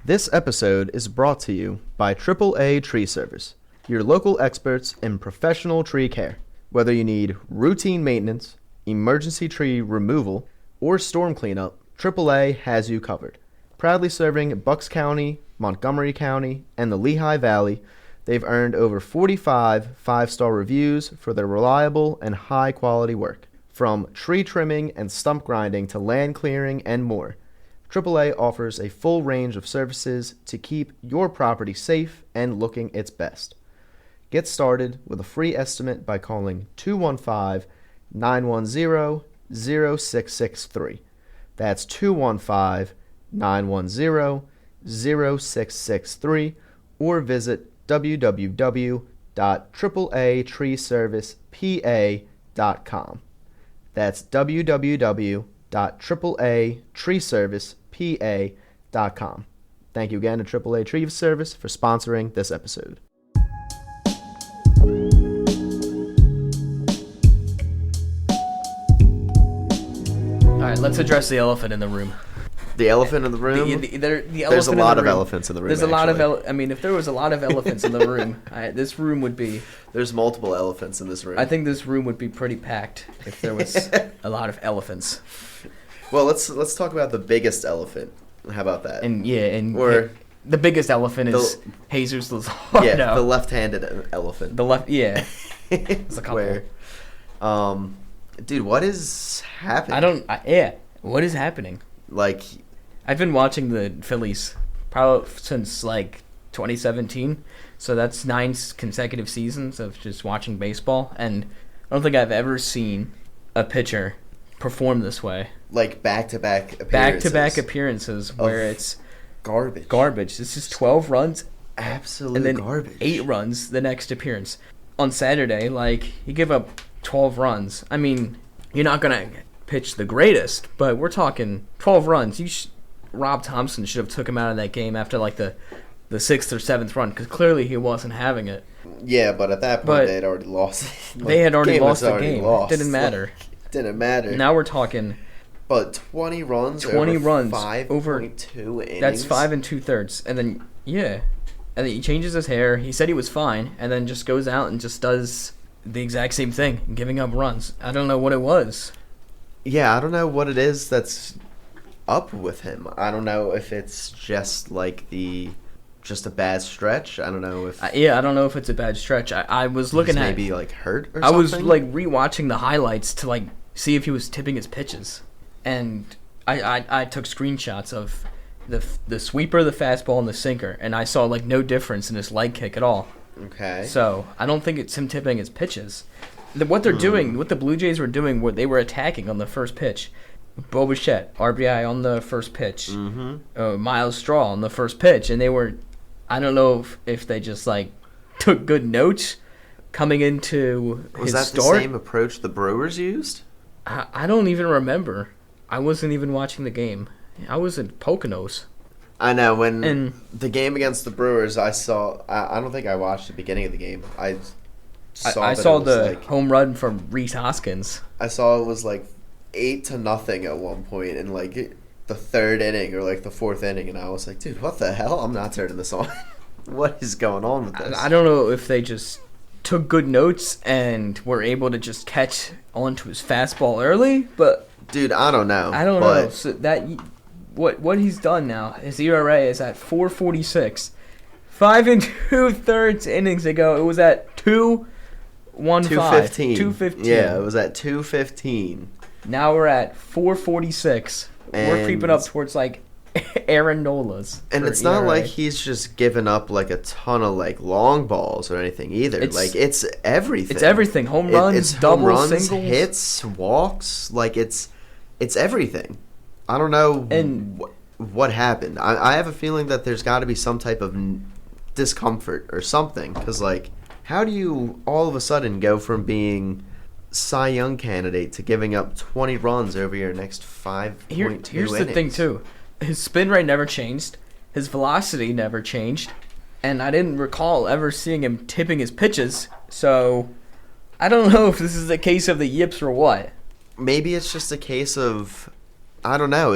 This episode is brought to you by AAA Tree Service, your local experts in professional tree care. Whether you need routine maintenance, emergency tree removal, or storm cleanup, AAA has you covered. Proudly serving Bucks County, Montgomery County, and the Lehigh Valley, they've earned over 45 five-star reviews for their reliable and high-quality work. From tree trimming and stump grinding to land clearing and more, AAA offers a full range of services to keep your property safe and looking its best. Get started with a free estimate by calling 215-910-0663. That's 215-910-0663, or visit www.AAATreeServicePA.com. That's www.AAATreeServicePA.com. Thank you again to AAA Tree Service for sponsoring this episode. All right, let's address the elephant in the room. The elephant in the room? There's a lot of elephants in the room. There's a lot of if there was a lot of elephants in the room, this room would be... There's multiple elephants in this room. I think this room would be pretty packed if there was a lot of elephants. Well, let's talk about the biggest elephant. How about that? The biggest elephant is Jesus Luzardo. Yeah, the left-handed elephant. Yeah. There's a couple. Dude, what is happening? What is happening? Like, I've been watching the Phillies probably since 2017, so that's 9 consecutive seasons of just watching baseball, and I don't think I've ever seen a pitcher perform this way. Like back-to-back appearances. Back-to-back appearances where it's garbage. This is 12 runs, absolute and then garbage. 8 runs the next appearance. On Saturday, you give up 12 runs. I mean, you're not gonna pitch the greatest, but we're talking 12 runs. Rob Thompson should have took him out of that game after the 6th or 7th run, because clearly he wasn't having it. Yeah, but at that point they had already lost. They had already lost the game. It didn't matter. Didn't matter. Now we're talking. But 20 runs. 20 runs 5.2 innings. That's 5 2/3, and then and then he changes his hair. He said he was fine, and then just goes out and just does the exact same thing, giving up runs. I don't know what it was. Yeah, I don't know what it is that's up with him. I don't know if it's just just a bad stretch. I don't know if... I don't know if it's a bad stretch. I was looking at... maybe, hurt or something? I was, rewatching the highlights to, see if he was tipping his pitches. And I took screenshots of the sweeper, the fastball, and the sinker, and I saw, no difference in his leg kick at all. Okay. So, I don't think it's him tipping his pitches. What they're doing, what the Blue Jays were doing, they were attacking on the first pitch. Bo Bichette, RBI on the first pitch. Mm-hmm. Miles Straw on the first pitch. And they were, I don't know if they just, took good notes coming into his start. Was that the same approach the Brewers used? I don't even remember. I wasn't even watching the game. I was in Poconos. I know. When the game against the Brewers, I saw... I don't think I watched the beginning of the game. I saw the home run from Rhys Hoskins. I saw it was 8-0 at one point in the 3rd inning or the 4th inning, and I was like, dude, what the hell? I'm not turning this on. What is going on with this? I don't know if they just took good notes and were able to just catch onto his fastball early, but dude, I don't know. I don't know. So what he's done now, his ERA is at 4.46. 5 2/3 innings ago, it was at 2.15. 2.15. Yeah, it was at 2.15. Now we're at 4.46. We're creeping up towards Aaron Nola's. And it's not like he's just given up a ton of long balls or anything either. It's everything. It's everything. Home runs, it's doubles, home runs, singles, hits, walks. It's everything. I don't know what happened. I have a feeling that there's got to be some type of discomfort or something, because how do you all of a sudden go from being Cy Young candidate to giving up 20 runs over your next 5.2 innings? Here's the thing too, his spin rate never changed, his velocity never changed, and I didn't recall ever seeing him tipping his pitches. So I don't know if this is a case of the yips or what. Maybe it's just a case of, I don't know,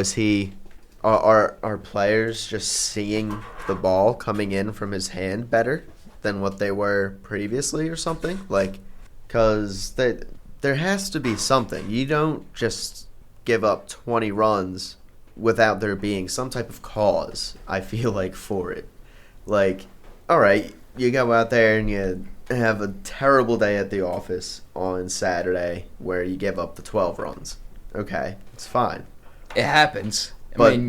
Are players just seeing the ball coming in from his hand better than what they were previously or something? Like, because there has to be something. You don't just give up 20 runs without there being some type of cause, I feel like, for it. Like, all right, you go out there and you have a terrible day at the office on Saturday where you give up the 12 runs. Okay, it's fine. It happens. But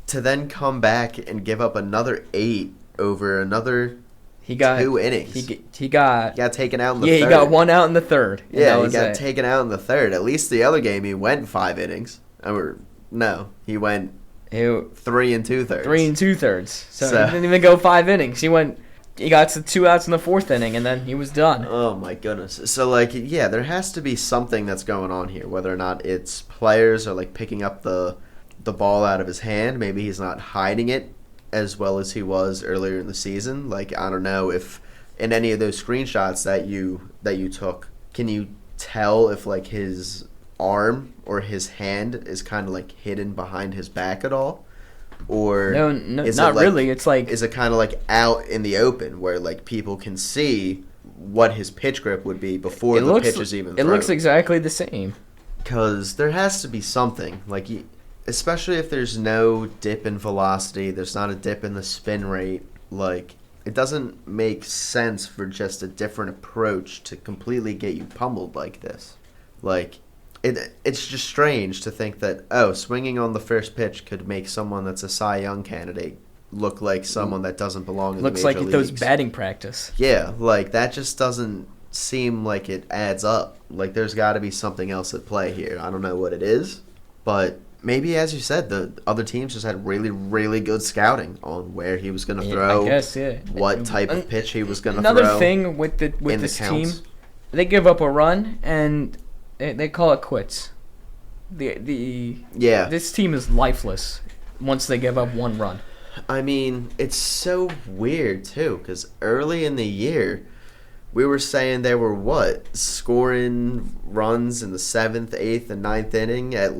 to then come back and give up another 8 over another 2 innings. He got taken out in the third. Yeah, he got 1 out in the third. Yeah, he got taken out in the third. At least the other game he went 5 innings. He went 3 2/3. 3 2/3. So he didn't even go 5 innings. He got to 2 outs in the 4th inning, and then he was done. Oh, my goodness. So, there has to be something that's going on here, whether or not it's players are, picking up the ball out of his hand. Maybe he's not hiding it as well as he was earlier in the season. I don't know if in any of those screenshots that you took, can you tell if, his arm or his hand is kind of, hidden behind his back at all? Or no, not really. It's is it kind of out in the open where people can see what his pitch grip would be before the pitch is even thrown? It looks exactly the same. Because there has to be something especially if there's no dip in velocity, there's not a dip in the spin rate. It doesn't make sense for just a different approach to completely get you pummeled like this. It's just strange to think that, swinging on the first pitch could make someone that's a Cy Young candidate look like someone that doesn't belong in the major leagues. Looks like those batting practice. Yeah, that just doesn't seem like it adds up. There's got to be something else at play here. I don't know what it is, but maybe, as you said, the other teams just had really, really good scouting on where he was going to throw, I guess, yeah. What type of pitch he was going to throw. Another thing with this team, they give up a run, and they call it quits. This team is lifeless once they give up 1 run. I mean, it's so weird, too, because early in the year, we were saying they were, scoring runs in the 7th, 8th, and 9th inning at,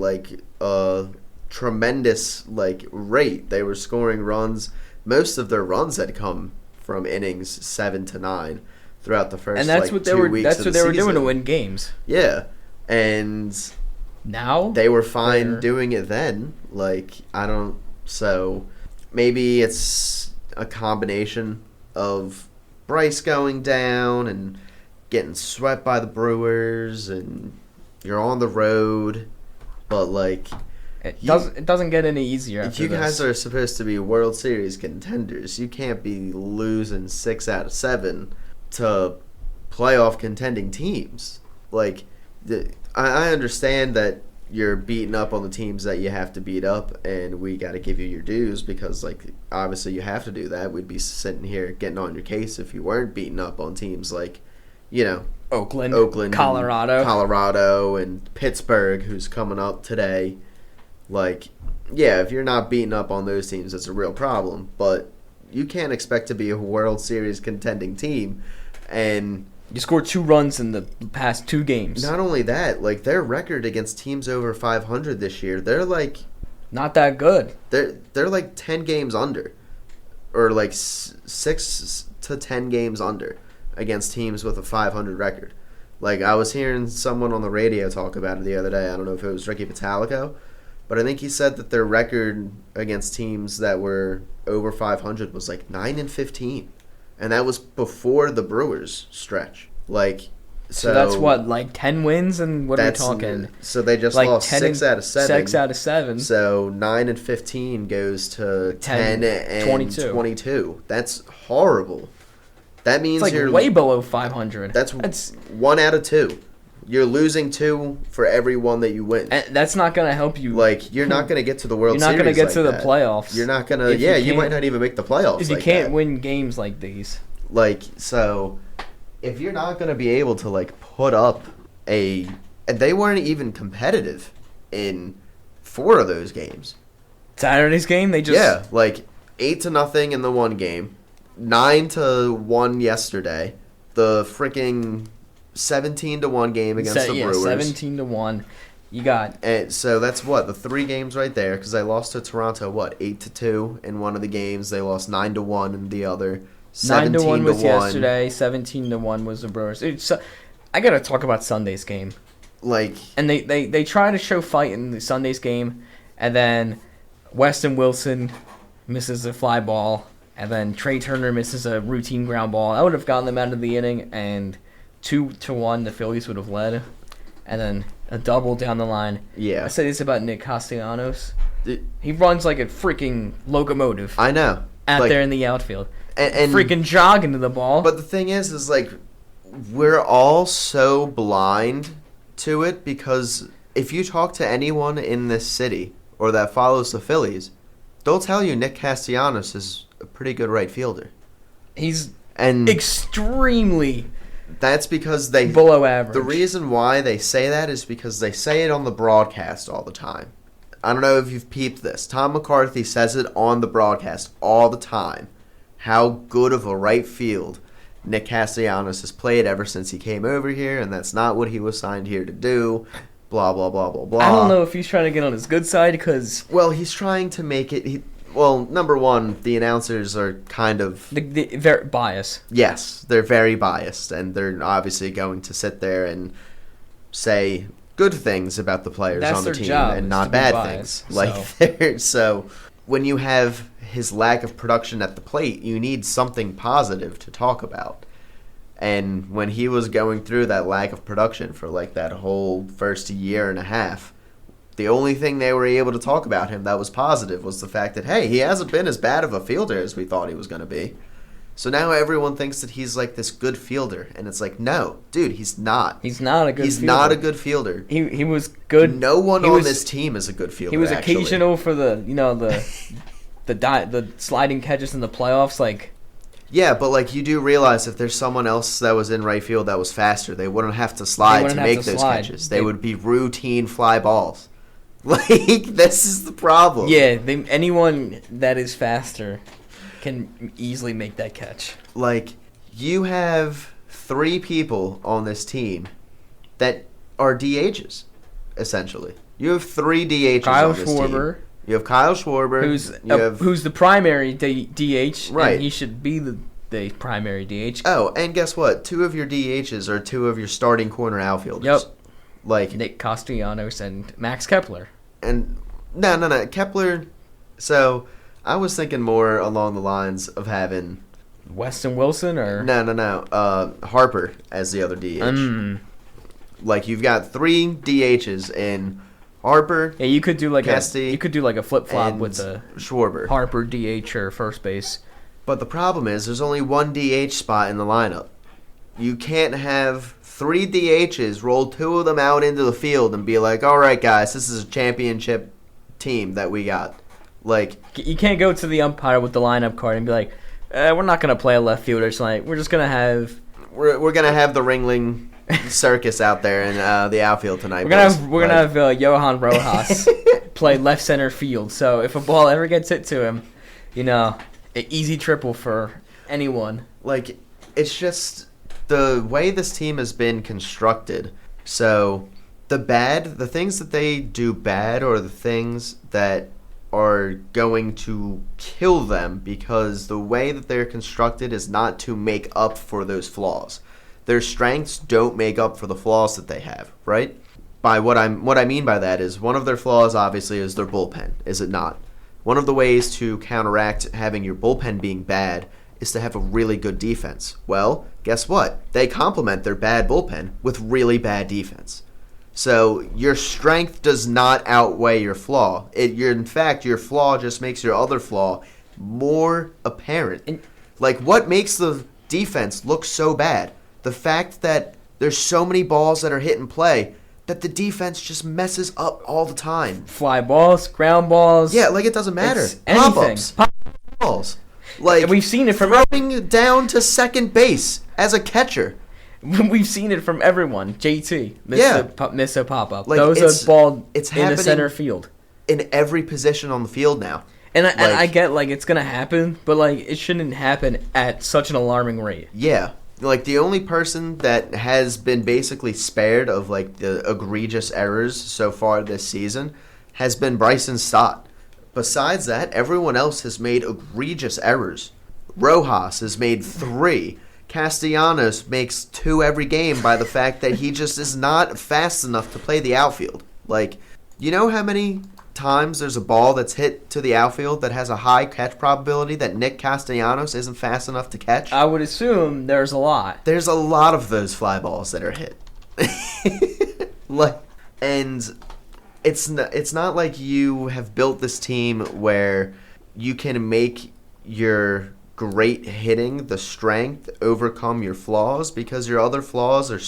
a tremendous, rate. They were scoring runs. Most of their runs had come from innings 7 to 9 throughout the first, and that's what they were. That's what they were doing to win games. Yeah, and now they were fine doing it then. So maybe it's a combination of Bryce going down and getting swept by the Brewers, and you're on the road, but it doesn't get any easier after you guys are supposed to be World Series contenders. You can't be losing 6 out of 7 to playoff contending teams. I understand that you're beating up on the teams that you have to beat up, and we got to give you your dues because, obviously you have to do that. We'd be sitting here getting on your case if you weren't beating up on teams Oakland, Colorado, and Pittsburgh, who's coming up today. If you're not beating up on those teams, it's a real problem. But you can't expect to be a World Series contending team, and you scored 2 runs in the past 2 games. Not only that, their record against teams over 500 this year, they're not that good. They're 10 games under, or 6 to 10 games under against teams with a 500 record. I was hearing someone on the radio talk about it the other day. I don't know if it was Ricky Vitalico, but I think he said that their record against teams that were over 500 was 9-15. And that was before the Brewers stretch. So that's what, 10 wins, and what are we talking? So they just lost 6 out of 7. 6 out of 7. So 9-15 goes to 10 and 22. That's horrible. That means you're way below 500. That's 1 out of 2. You're losing 2 for every 1 that you win. And that's not going to help you. You're not going to get to the World Series. You're not going to get to the playoffs. You're not going to. You might not even make the playoffs. If you can't win games like these. So, if you're not going to be able to put up and they weren't even competitive in 4 of those games. Saturday's game, they just 8-0 in the one game, 9-1 yesterday, the freaking 17-1 game against the Brewers. 17-1. You got And so that's the 3 games right there. Because they lost to Toronto 8-2 in one of the games. They lost 9-1 in the other. 9-1 was 17-1. yesterday. 17-1 was the Brewers. I gotta talk about Sunday's game. And they try to show fight in the Sunday's game, and then Weston Wilson misses a fly ball, and then Trey Turner misses a routine ground ball. I would have gotten them out of the inning, and 2-1 the Phillies would have led, and then a double down the line. Yeah. I said this about Nick Castellanos. He runs like a freaking locomotive. I know. Out there in the outfield. And freaking jogging to the ball. But the thing is we're all so blind to it because if you talk to anyone in this city or that follows the Phillies, they'll tell you Nick Castellanos is a pretty good right fielder. He's and extremely that's because they below average. The reason why they say that is because they say it on the broadcast all the time. I don't know if you've peeped this. Tom McCarthy says it on the broadcast all the time. How good of a right field Nick Castellanos has played ever since he came over here, and that's not what he was signed here to do. Blah, blah, blah, blah, blah. I don't know if he's trying to get on his good side because... Well, he's trying to make it... number one, the announcers are kind of... Very biased. Yes, they're very biased, and they're obviously going to sit there and say good things about the players on the team and not bad things. So when you have his lack of production at the plate, you need something positive to talk about. And when he was going through that lack of production for that whole first year and a half, the only thing they were able to talk about him that was positive was the fact that, hey, he hasn't been as bad of a fielder as we thought he was going to be. So now everyone thinks that he's this good fielder, and it's no, dude, he's not. He's not a good fielder. He's not a good fielder. He was good. No one on this team is a good fielder. He was occasional for the the sliding catches in the playoffs, Yeah, but you do realize if there's someone else that was in right field that was faster, they wouldn't have to slide to make those catches. They would be routine fly balls. This is the problem. Yeah, anyone that is faster can easily make that catch. You have 3 people on this team that are DHs, essentially. You have 3 DHs on this team. You have Kyle Schwarber, who's the primary DH, right? And he should be the primary DH. Oh, and guess what? 2 of your DHs are 2 of your starting corner outfielders. Yep. Nick Castellanos and Max Kepler. And no, Kepler. So I was thinking more along the lines of having Weston Wilson or no, Harper as the other DH. You've got 3 DHs in Harper. Yeah, you could do Kesty, a flip flop with the Schwarber. Harper DH or first base. But the problem is there's only 1 DH spot in the lineup. You can't have 3 DHs, roll 2 of them out into the field and be like, all right, guys, this is a championship team that we got. You can't go to the umpire with the lineup card and be like, we're not going to play a left fielder tonight. We're just going to have... We're going to have the Ringling circus out there in the outfield tonight. We're gonna have Johan Rojas play left center field. So if a ball ever gets hit to him, an easy triple for anyone. It's just the way this team has been constructed. So the things that they do bad are the things that are going to kill them because the way that they're constructed is not to make up for those flaws. Their strengths don't make up for the flaws that they have, right? What I mean by that is one of their flaws obviously is their bullpen, is it not? One of the ways to counteract having your bullpen being bad is to have a really good defense. Well, guess what? They complement their bad bullpen with really bad defense. So your strength does not outweigh your flaw. In fact, your flaw just makes your other flaw more apparent. What makes the defense look so bad? The fact that there's so many balls that are hit and play that the defense just messes up all the time. Fly balls, ground balls. Yeah, it doesn't matter. Anything. Pop-ups, balls. We've seen it from throwing down to second base as a catcher. We've seen it from everyone. JT miss a pop-up. Those are ball in the center field. In every position on the field now. And I get it's gonna happen, but it shouldn't happen at such an alarming rate. Yeah. Like, the only person that has been basically spared of, like, the egregious errors so far this season has been Bryson Stott. Besides that, everyone else has made egregious errors. Rojas has made 3. Castellanos makes 2 every game by the fact that he just is not fast enough to play the outfield. Like, you know how many times there's a ball that's hit to the outfield that has a high catch probability that Nick Castellanos isn't fast enough to catch? I would assume there's a lot. There's a lot of those fly balls that are hit. Like, and it's not like you have built this team where you can make your great hitting the strength overcome your flaws, because your other flaws are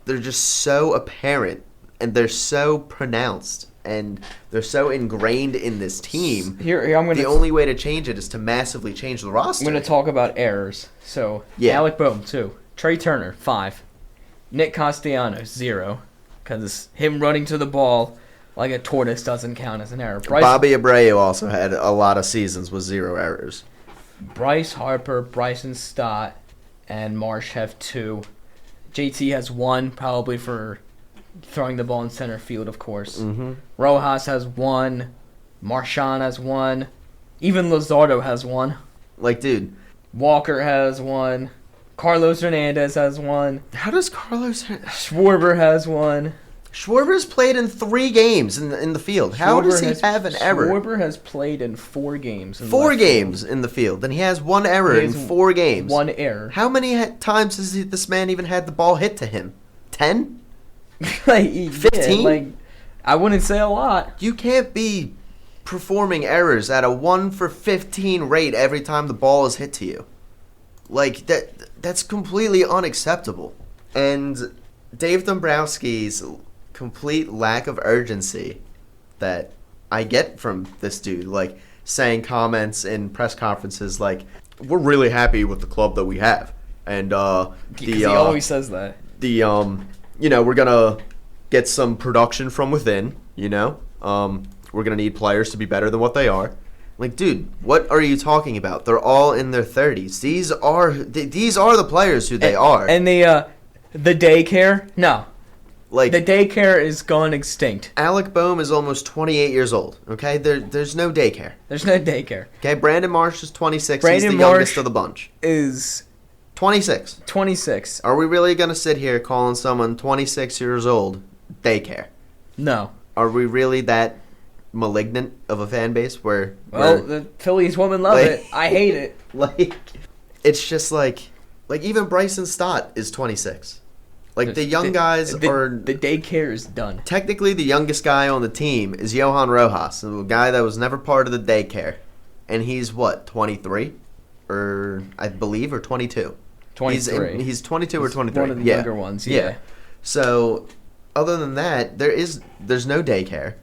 they're just so apparent and they're so pronounced and they're so ingrained in this team. The only way to change it is to massively change the roster. I'm going to talk about errors. So, yeah. Alec Boehm, 2. Trey Turner, 5. Nick Castellanos, 0. Because him running to the ball like a tortoise doesn't count as an error. Bobby Abreu also had a lot of seasons with 0 errors. Bryce Harper, Bryson Stott, and Marsh have 2. JT has 1, probably for throwing the ball in center field, of course. Mm-hmm. Rojas has 1. Marchand has 1. Even Luzardo has 1. Like, dude. Walker has 1. Carlos Hernandez has 1. How does Carlos... Schwarber has 1. Schwarber's played in 3 games in the field. How does he have an error? Schwarber has played in 4 games. 4 games in the field, and he has 1 error in 4 games. 1 error. How many times has this man even had the ball hit to him? 10? Like 15? Yeah, like, I wouldn't say a lot. You can't be performing errors at a 1 for 15 rate every time the ball is hit to you. Like, that's completely unacceptable. And Dave Dombrowski's complete lack of urgency that I get from this dude, like, saying comments in press conferences like, we're really happy with the club that we have. And, he always says that. We're gonna get some production from within, we're gonna need players to be better than what they are. Like, dude, what are you talking about? They're all in their 30s. These are the players who they are. And the daycare? No. Like, the daycare is gone extinct. Alec Boehm is almost 28 years old, okay? There's no daycare. There's no daycare. Okay, Brandon Marsh is 26. Brandon He's the Marsh youngest of the bunch. Is 26. 26. Are we really going to sit here calling someone 26 years old daycare? No. Are we really that malignant of a fan base where... Well, the Phillies women love it. I hate it. Like, it's just like even Bryson Stott is 26. Like, the young guys are... The daycare is done. Technically, the youngest guy on the team is Johan Rojas, a guy that was never part of the daycare. And he's, 23? Or, I believe, or 22? 23. He's 22 or 23. One of the younger ones, yeah. So, other than that, there's no daycare.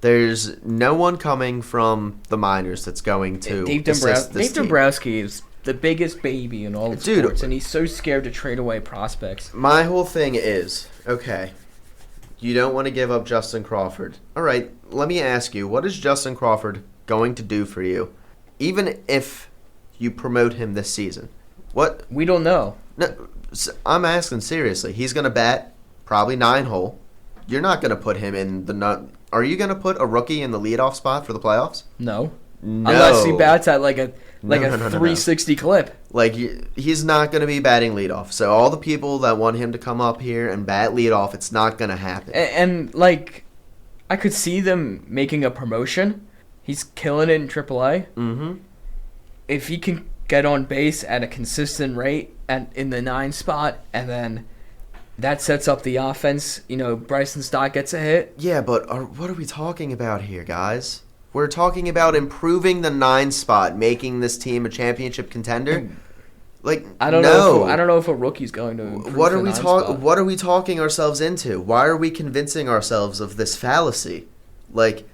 There's no one coming from the minors that's going to assist this team. Dave Dombrowski is the biggest baby in all of sports, and he's so scared to trade away prospects. My whole thing is, okay, you don't want to give up Justin Crawford. All right, let me ask you, what is Justin Crawford going to do for you, even if you promote him this season? What? We don't know. No, I'm asking seriously. He's going to bat probably 9-hole. You're not going to put him in the... Are you going to put a rookie in the leadoff spot for the playoffs? No. No. Unless he bats at like a 360 clip. Like, he's not going to be batting leadoff. So all the people that want him to come up here and bat leadoff, it's not going to happen. And I could see them making a promotion. He's killing it in AAA. Mm-hmm. If he can get on base at a consistent rate in the 9 spot, and then that sets up the offense. Bryson Stott gets a hit. Yeah, but what are we talking about here, guys? We're talking about improving the 9 spot, making this team a championship contender. Like, I don't know if a rookie's going to improve what are we talking ourselves into? Why are we convincing ourselves of this fallacy? Like,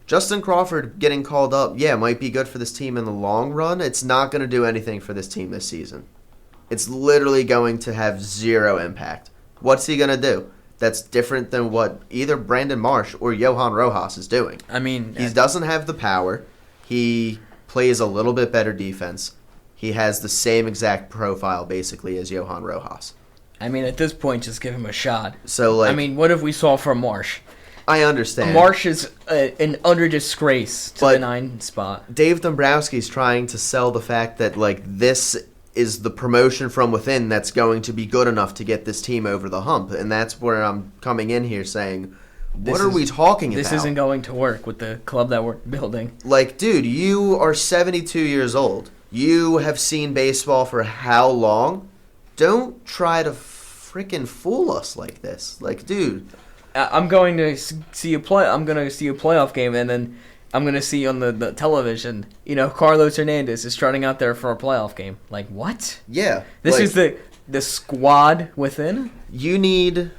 Justin Crawford getting called up, might be good for this team in the long run. It's not going to do anything for this team this season. It's literally going to have 0 impact. What's he going to do? That's different than what either Brandon Marsh or Johan Rojas is doing. I mean... He doesn't have the power. He plays a little bit better defense. He has the same exact profile, basically, as Johan Rojas. I mean, at this point, just give him a shot. So, like, I mean, what if we saw from Marsh? I understand. Marsh is an utter disgrace to the 9 spot. Dave Dombrowski's trying to sell the fact that, like, this is the promotion from within that's going to be good enough to get this team over the hump. And that's where I'm coming in here saying, what are we talking about? This isn't going to work with the club that we're building. Like, dude, you are 72 years old. You have seen baseball for how long? Don't try to freaking fool us like this. Like, dude, I'm going to see a playoff game, and then I'm going to see on the television, Carlos Hernandez is trotting out there for a playoff game. Like, what? Yeah. This is the squad within? You need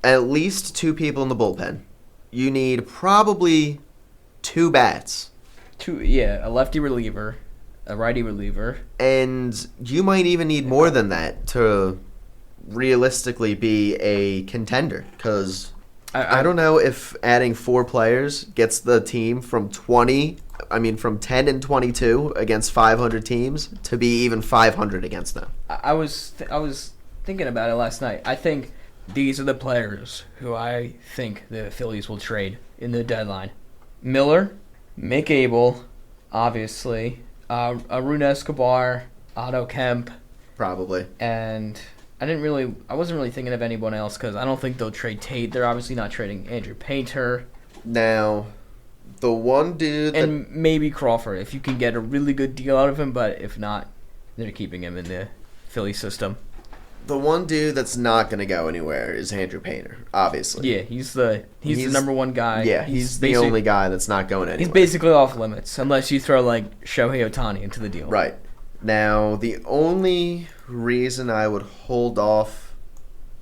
at least 2 people in the bullpen. You need probably 2 bats. A lefty reliever, a righty reliever. And you might even need more than that to realistically be a contender, because I don't know if adding 4 players gets the team from 10 and 22 against 500 teams to be even 500 against them. I was thinking about it last night. I think these are the players who I think the Phillies will trade in the deadline. Miller, Mick Abel, obviously, Arun Escobar, Otto Kemp. Probably. And I wasn't really thinking of anyone else because I don't think they'll trade Tate. They're obviously not trading Andrew Painter. Now, the one dude and maybe Crawford if you can get a really good deal out of him, but if not, they're keeping him in the Philly system. The one dude that's not going to go anywhere is Andrew Painter, obviously. Yeah, he's the number one guy. Yeah, he's the only guy that's not going anywhere. He's basically off limits unless you throw like Shohei Ohtani into the deal. Right. Now, the only reason I would hold off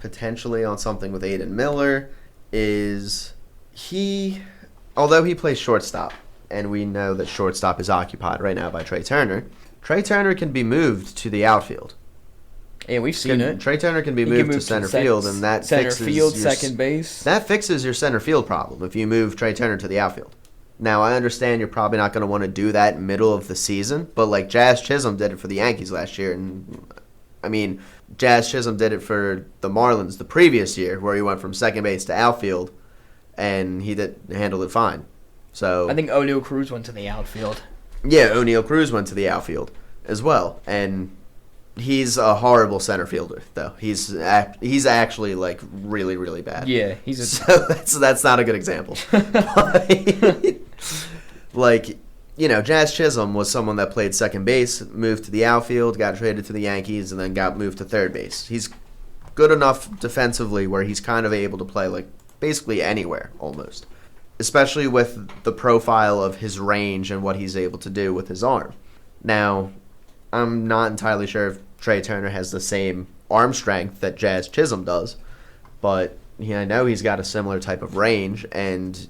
potentially on something with Aiden Miller is although he plays shortstop, and we know that shortstop is occupied right now by Trey Turner can be moved to the outfield. Yeah, we've seen it. Trey Turner can be moved to center field, and that fixes second base. That fixes your center field problem if you move Trey Turner to the outfield. Now, I understand you're probably not going to want to do that middle of the season, but like Jazz Chisholm did it for the Yankees last year, and I mean, Jazz Chisholm did it for the Marlins the previous year, where he went from second base to outfield, and he handled it fine. So I think O'Neal Cruz went to the outfield. Yeah, O'Neal Cruz went to the outfield as well, and he's a horrible center fielder, though. He's actually like really, really bad. Yeah, so that's not a good example. Like, Jazz Chisholm was someone that played second base, moved to the outfield, got traded to the Yankees, and then got moved to third base. He's good enough defensively where he's kind of able to play like basically anywhere almost, especially with the profile of his range and what he's able to do with his arm. Now, I'm not entirely sure if Trey Turner has the same arm strength that Jazz Chisholm does, but I know he's got a similar type of range, and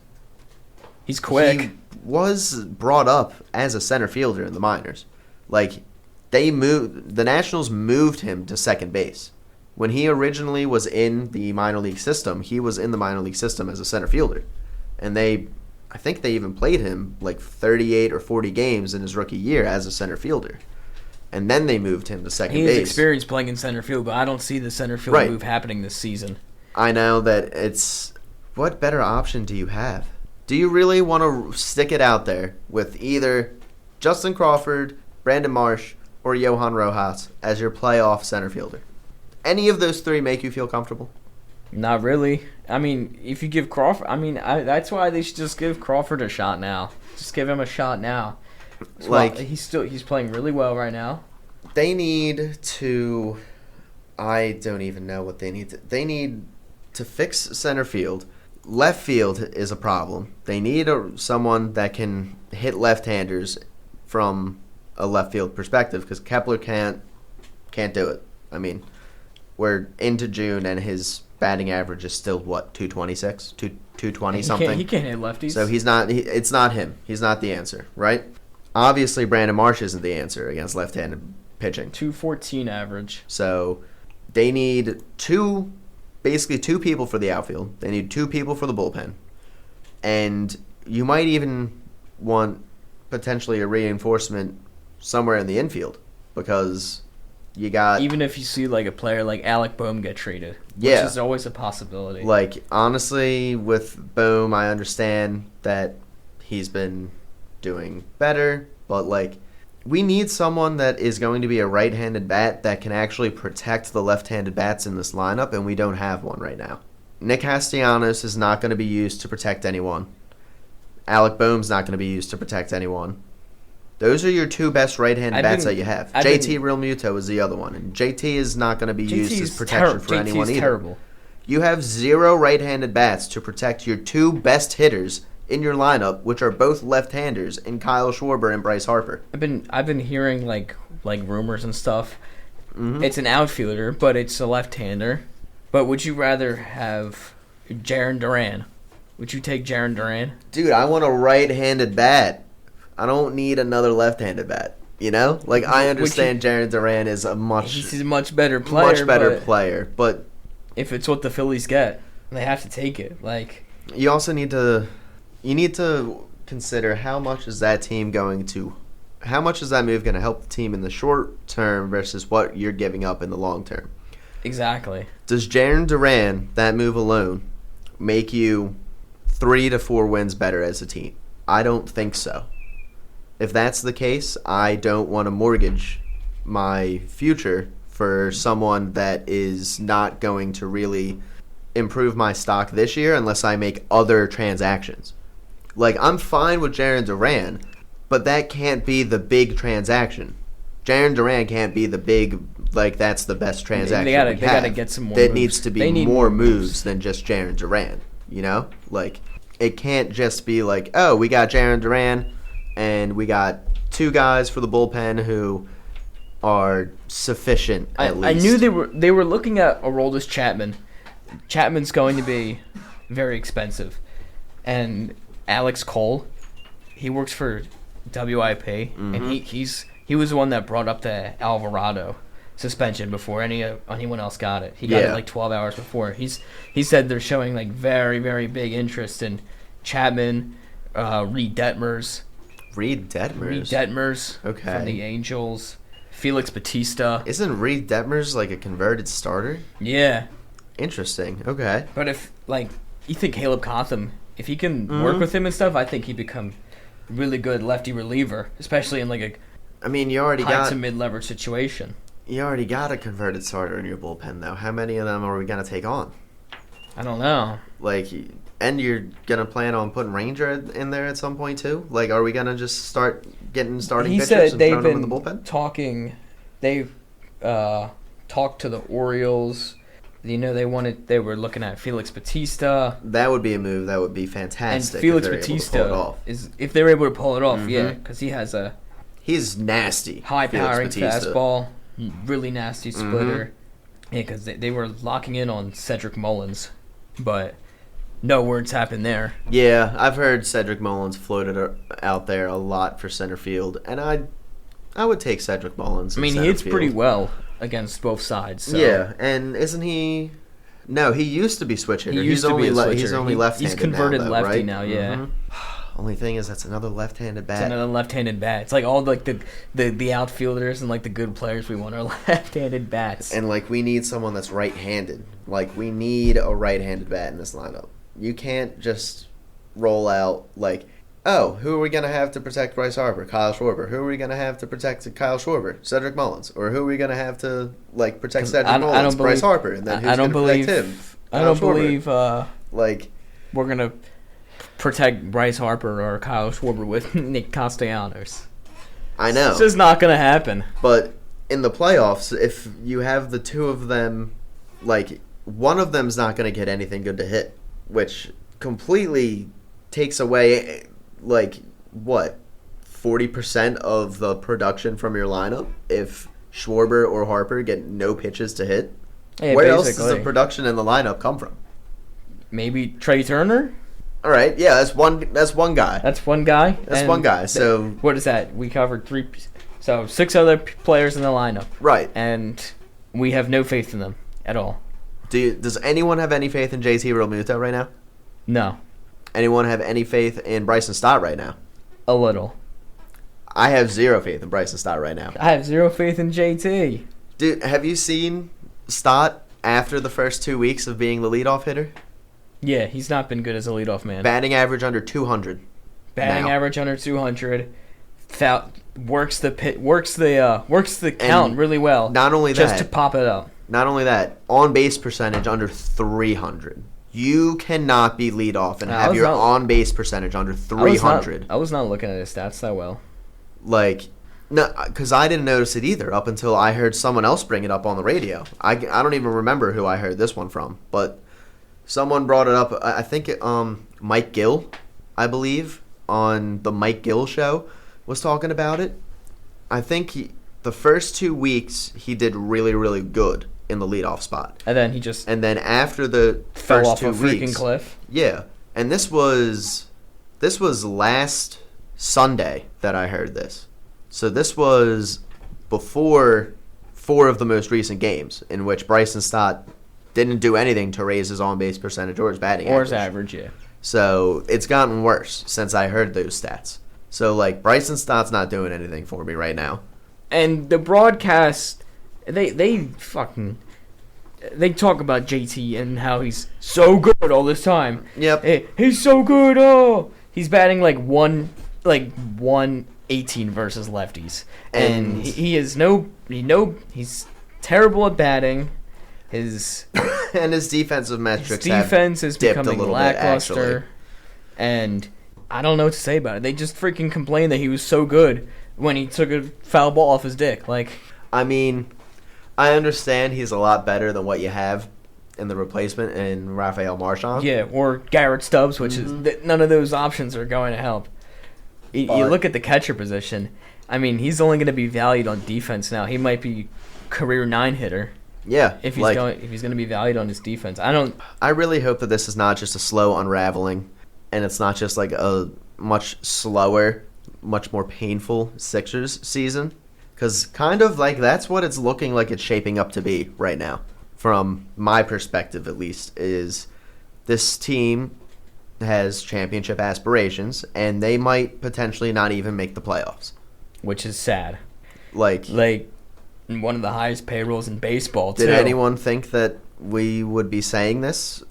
he's quick. He was brought up as a center fielder in the minors. Like, the Nationals moved him to second base. When he originally was in the minor league system, he was in the minor league system as a center fielder. And I think they even played him like 38 or 40 games in his rookie year as a center fielder. And then they moved him to second base. He has experience playing in center field, but I don't see the center field move happening this season. I know that what better option do you have? Do you really want to stick it out there with either Justin Crawford, Brandon Marsh, or Johan Rojas as your playoff center fielder? Any of those 3 make you feel comfortable? Not really. I mean, if you give Crawford... that's why they should just give Crawford a shot now. Just give him a shot now. He's playing really well right now. They need to... I don't even know what they need to... They need to fix center field. Left field is a problem. They need someone that can hit left-handers from a left field perspective, because Kepler can't do it. I mean, we're into June and his batting average is still 226, 220 something. He can't hit lefties. So it's not him. He's not the answer, right? Obviously, Brandon Marsh isn't the answer against left-handed pitching. 214 average. So they need basically 2 people for the outfield. They need 2 people for the bullpen. And you might even want potentially a reinforcement somewhere in the infield. because you got Even if you see like a player like Alec Boehm get traded, which Yeah. is always a possibility. like honestly with Boom, I understand that he's been doing better, but like we need someone that is going to be a right-handed bat that can actually protect the left-handed bats in this lineup, and we don't have one right now. Nick Castellanos is not going to be used to protect anyone. Alec Boehm's not going to be used to protect anyone. Those are your two best right-handed bats that you have. JT Realmuto is the other one, and JT is not going to be used as protection for anyone either. Terrible. You have 0 right-handed bats to protect your two best hitters in your lineup, which are both left-handers, in Kyle Schwarber and Bryce Harper. I've been hearing like rumors and stuff. Mm-hmm. It's an outfielder, but it's a left-hander. But would you rather have Jarren Duran? Would you take Jarren Duran? Dude, I want a right-handed bat. I don't need another left-handed bat. You know, like I understand Jarren Duran is he's a much better player. But if it's what the Phillies get, they have to take it. Like you also need to consider how much is that move going to help the team in the short term versus what you're giving up in the long term. Exactly. Does Jarren Duran, that move alone, make you 3 to 4 wins better as a team? I don't think so. If that's the case, I don't want to mortgage my future for someone that is not going to really improve my stock this year unless I make other transactions. Like, I'm fine with Jarren Duran, but that can't be the big transaction. Jarren Duran can't be the big, like, that's the best transaction they gotta get some more moves. moves. Needs to be more moves than just Jarren Duran, you know? Like, it can't just be like, oh, we got Jarren Duran, and we got 2 guys for the bullpen who are sufficient at least. I knew they were looking at Aroldis Chapman. Chapman's going to be very expensive. And Alex Cole, he works for WIP, and he was the one that brought up the Alvarado suspension before anyone else got it. He got it like 12 hours before. He said they're showing like very, very big interest in Chapman, Reed Detmers. Okay. From the Angels. Felix Bautista. Isn't Reed Detmers like a converted starter? Yeah. Interesting. Okay. But if, like, you think Caleb Cotham, if he can work with him and stuff, I think he'd become really good lefty reliever, especially in, like, you already high to mid-leverage situation. You already got a converted starter in your bullpen, though. How many of them are we going to take on? I don't know. Like, and you're going to plan on putting Ranger in there at some point, too? Like, are we going to just start getting starting pitchers and throwing them in the bullpen? They've talked to the Orioles. You know, they were looking at Felix Bautista. That would be a move that would be fantastic. And Felix Bautista if they were able to pull it off, yeah, because he's nasty. High-powering fastball, really nasty splitter. Yeah, because they were locking in on Cedric Mullins, but no words happened there. Yeah, I've heard Cedric Mullins floated out there a lot for center field, and I would take Cedric Mullins. He hits pretty well against both sides. So. Yeah, and isn't he? No, he used to be switch hitter. He's only left-handed. He's converted now, though, lefty right? now. Yeah. Only thing is that's another left-handed bat. It's another left-handed bat. It's like all like the outfielders and like the good players we want are left-handed bats. And like we need someone that's right-handed. Like we need a right-handed bat in this lineup. You can't just roll out like, oh, who are we gonna have to protect Bryce Harper? Kyle Schwarber. Who are we gonna have to protect Kyle Schwarber? Cedric Mullins. Or who are we gonna have to like protect Cedric Mullins? Bryce Harper. And then who's gonna protect him? I don't believe we're gonna protect Bryce Harper or Kyle Schwarber with Nick Castellanos. I know. It's just not going to happen. But in the playoffs, if you have the two of them, like, one of them's not going to get anything good to hit, which completely takes away, like, what, 40% of the production from your lineup if Schwarber or Harper get no pitches to hit? Yeah, where else does the production in the lineup come from? Maybe Trey Turner? All right, yeah, that's one guy. That's one guy? That's one guy, so... What is that? We covered 6 other players in the lineup. Right. And we have no faith in them at all. Does anyone have any faith in JT Realmuto right now? No. Anyone have any faith in Bryson Stott right now? A little. I have zero faith in Bryson Stott right now. I have zero faith in JT. Dude, have you seen Stott after the first 2 weeks of being the leadoff hitter? Yeah, he's not been good as a leadoff man. Batting average under 200. Batting now. average under 200. Works the count And really well. Not only just that, to pop it up. Not only that, on base percentage under 300. You cannot be leadoff and have your on base percentage under 300. I was not looking at his stats that well. Like, no, because I didn't notice it either up until I heard someone else bring it up on the radio. I don't even remember who I heard this one from, but someone brought it up. I think Mike Gill, I believe, on the Mike Gill show was talking about it. I think the first 2 weeks he did really, really good in the leadoff spot. And then he just after the fell first off 2 a freaking weeks, cliff. Yeah. And this was last Sunday that I heard this. So this was before 4 of the most recent games in which Bryson Stott didn't do anything to raise his on-base percentage or his batting average. Or his average, yeah. So it's gotten worse since I heard those stats. So, like, Bryson Stott's not doing anything for me right now. And the broadcast, they talk about JT and how he's so good all this time. Yep. Hey, he's so good. Oh, he's batting like 118 versus lefties, and he's terrible at batting. His and his defensive metrics. His defense is becoming lackluster, bit, and I don't know what to say about it. They just freaking complained that he was so good when he took a foul ball off his dick. Like, I mean, I understand he's a lot better than what you have in the replacement in Rafael Marchand. Yeah, or Garrett Stubbs, which is none of those options are going to help. You look at the catcher position. I mean, he's only going to be valued on defense now. He might be career 9 hitter. Yeah, if he's going to be valued on his defense. I really hope that this is not just a slow unraveling, and it's not just like a much slower, much more painful Sixers season. Because kind of like that's what it's looking like it's shaping up to be right now. From my perspective, at least, is this team has championship aspirations, and they might potentially not even make the playoffs. Which is sad. Like one of the highest payrolls in baseball, too. Did anyone think that we would be saying this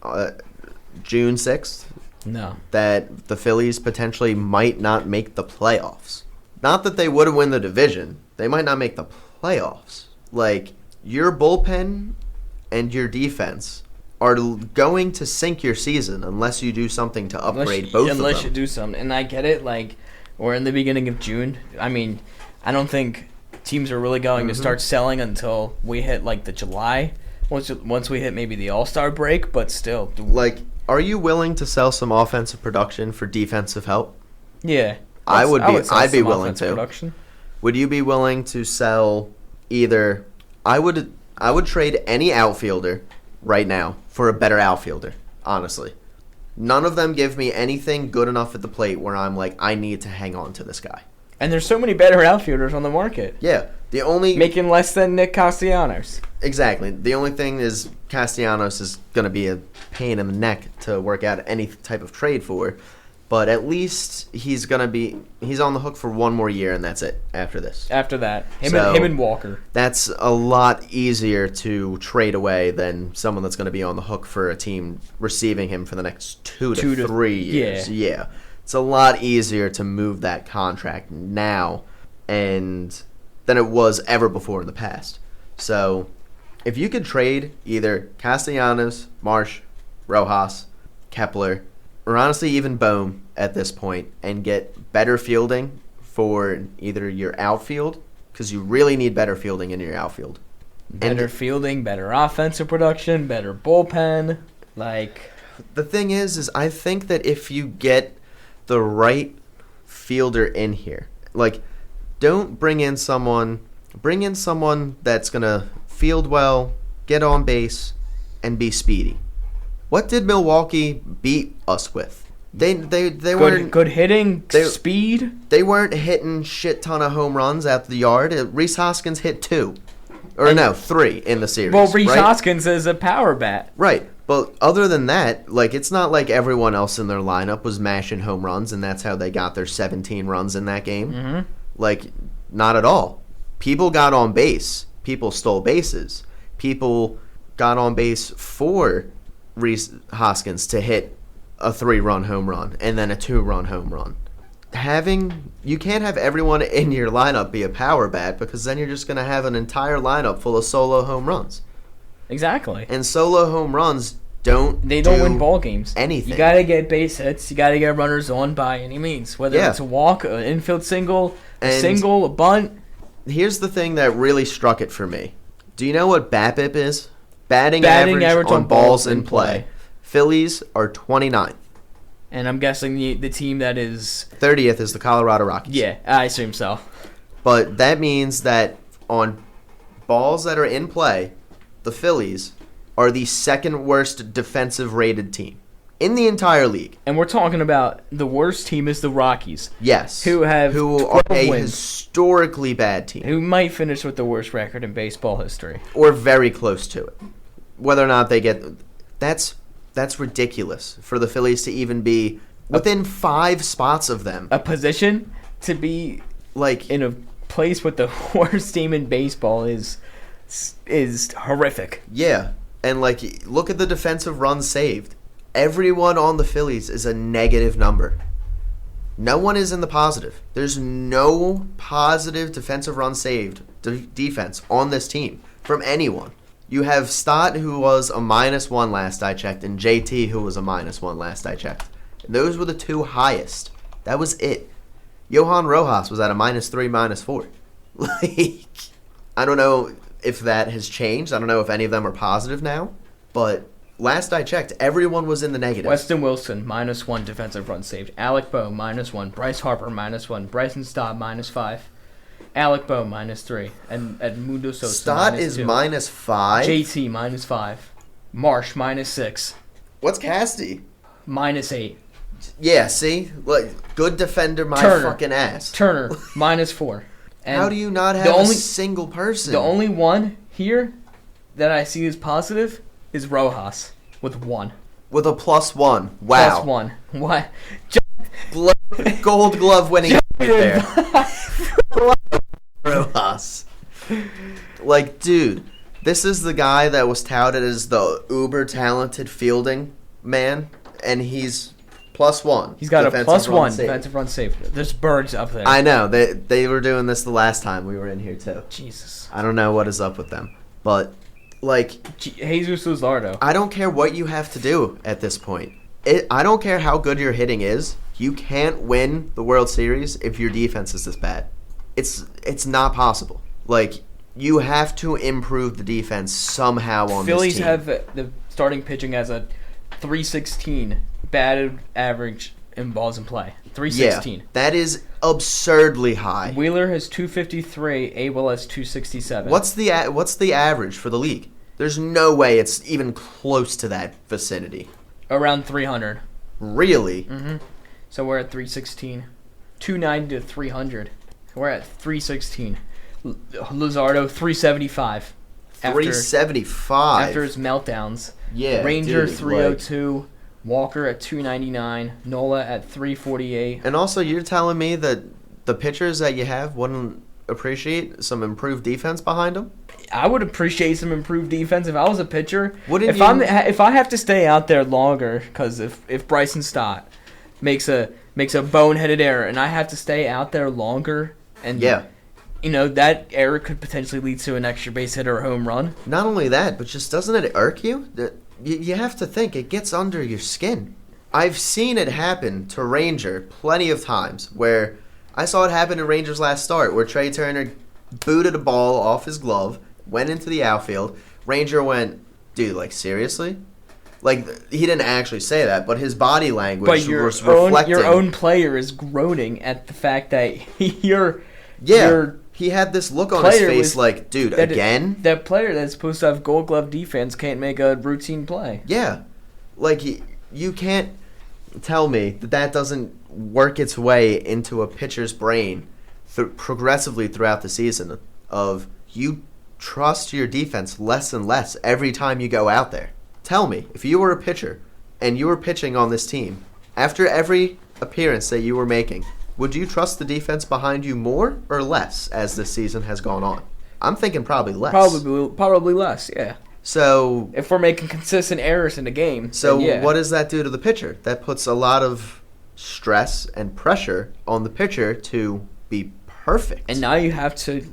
June 6th? No. That the Phillies potentially might not make the playoffs. Not that they would win the division. They might not make the playoffs. Like, your bullpen and your defense are going to sink your season unless you do something to upgrade both of them. Unless you do something. And I get it, like, we're in the beginning of June. I mean, I don't think teams are really going to start selling until we hit, like, the July. Once we hit maybe the All-Star break, but still. Like, are you willing to sell some offensive production for defensive help? Yeah. I'd be willing to. Production. Would you be willing to sell either? I would trade any outfielder right now for a better outfielder, honestly. None of them give me anything good enough at the plate where I'm like, I need to hang on to this guy. And there's so many better outfielders on the market. Yeah. The only making less than Nick Castellanos. Exactly. The only thing is Castellanos is going to be a pain in the neck to work out any type of trade for. But at least he's on the hook for one more year, and that's it after this. After that, him and Walker. That's a lot easier to trade away than someone that's going to be on the hook for a team receiving him for the next 2 to 3 years. Yeah. It's a lot easier to move that contract now than it was ever before in the past. So if you could trade either Castellanos, Marsh, Rojas, Kepler, or honestly even Bohm at this point and get better fielding for either your outfield, because you really need better fielding in your outfield. Better fielding, better offensive production, better bullpen. Like, the thing is I think that if you get the right fielder in here, like, don't bring in someone that's going to field well, get on base, and be speedy. What did Milwaukee beat us with? They weren't good hitting, speed. They weren't hitting shit ton of home runs out the yard. Rhys Hoskins hit 2. Or no, 3 in the series. Well, Rhys Hoskins is a power bat. Right. But other than that, like, it's not like everyone else in their lineup was mashing home runs, and that's how they got their 17 runs in that game. Like, not at all. People got on base. People stole bases. People got on base for Rhys Hoskins to hit a 3-run home run and then a 2-run home run. You can't have everyone in your lineup be a power bat, because then you're just going to have an entire lineup full of solo home runs. Exactly. And solo home runs don't win ball games. Anything. You got to get base hits. You got to get runners on by any means, whether it's a walk, an infield single, a bunt. Here's the thing that really struck it for me. Do you know what BABIP is? Batting average on balls in play. Phillies are 29th. And I'm guessing the team that is 30th is the Colorado Rockies. Yeah, I assume so. But that means that on balls that are in play, the Phillies are the second worst defensive rated team in the entire league. And we're talking about the worst team is the Rockies. Yes. Who are a historically bad team. Who might finish with the worst record in baseball history. Or very close to it. Whether or not they get... That's ridiculous for the Phillies to even be within 5 spots of them. A position to be like in a place with the worst team in baseball is horrific. Yeah. And like, look at the defensive runs saved. Everyone on the Phillies is a negative number. No one is in the positive. There's no positive defensive run saved defense on this team from anyone. You have Stott, who was a -1 last I checked, and JT, who was a -1 last I checked. Those were the 2 highest. That was it. Johan Rojas was at a -3, -4. Like, I don't know if that has changed. I don't know if any of them are positive now. But last I checked, everyone was in the negative. Weston Wilson, -1 defensive run saved. Alec Boe, -1. Bryce Harper, -1. Bryson Stott, -5. Alec Boe, -3. And Edmundo Sosa, Stott is -5. JT, -5. Marsh, -6. What's Casty? -8. Yeah, see? Like, good defender, my fucking ass. Turner, -4. And how do you not have a single person? The only one here that I see as positive is Rojas with 1. With a +1. Wow. +1. What? Gold glove winning right there. Rojas. Like, dude, this is the guy that was touted as the uber talented fielding man, and he's +1. He's got a +1 defensive run save. There's birds up there. I know. They were doing this the last time we were in here, too. Jesus. I don't know what is up with them. But, like... Jesus Luzardo. I don't care what you have to do at this point. I don't care how good your hitting is. You can't win the World Series if your defense is this bad. It's not possible. Like, you have to improve the defense somehow on Phillies this team. have the starting pitching as a .316 batted average in balls in play. .316. Yeah, that is absurdly high. Wheeler has .253. Abel has .267. What's the average for the league? There's no way it's even close to that vicinity. Around 300. Really? Mm-hmm. So we're at 316. 290 to 300. We're at 316. Luzardo, 375. 375? After his meltdowns. Yeah, Ranger, dude, 302. Walker at 299. Nola at 348. And also, you're telling me that the pitchers that you have wouldn't appreciate some improved defense behind them? I would appreciate some improved defense if I was a pitcher. If I have to stay out there longer, because if Bryson Stott makes a boneheaded error and I have to stay out there longer, and that error could potentially lead to an extra base hit or a home run. Not only that, but just doesn't it irk you? You have to think, it gets under your skin. I've seen it happen to Ranger plenty of times, where I saw it happen in Ranger's last start, where Trey Turner booted a ball off his glove, went into the outfield. Ranger went, dude, like, seriously? Like, he didn't actually say that, but his body language was reflecting. Your own player is groaning at the fact that he had this look on his face like, dude, again? That player that's supposed to have gold glove defense can't make a routine play. Yeah. Like, you can't tell me that doesn't work its way into a pitcher's brain progressively throughout the season of you trust your defense less and less every time you go out there. Tell me, if you were a pitcher and you were pitching on this team, after every appearance that you were making, would you trust the defense behind you more or less as this season has gone on? I'm thinking probably less. Probably less, yeah. So if we're making consistent errors in the game, so then yeah. What does that do to the pitcher? That puts a lot of stress and pressure on the pitcher to be perfect. And now you have to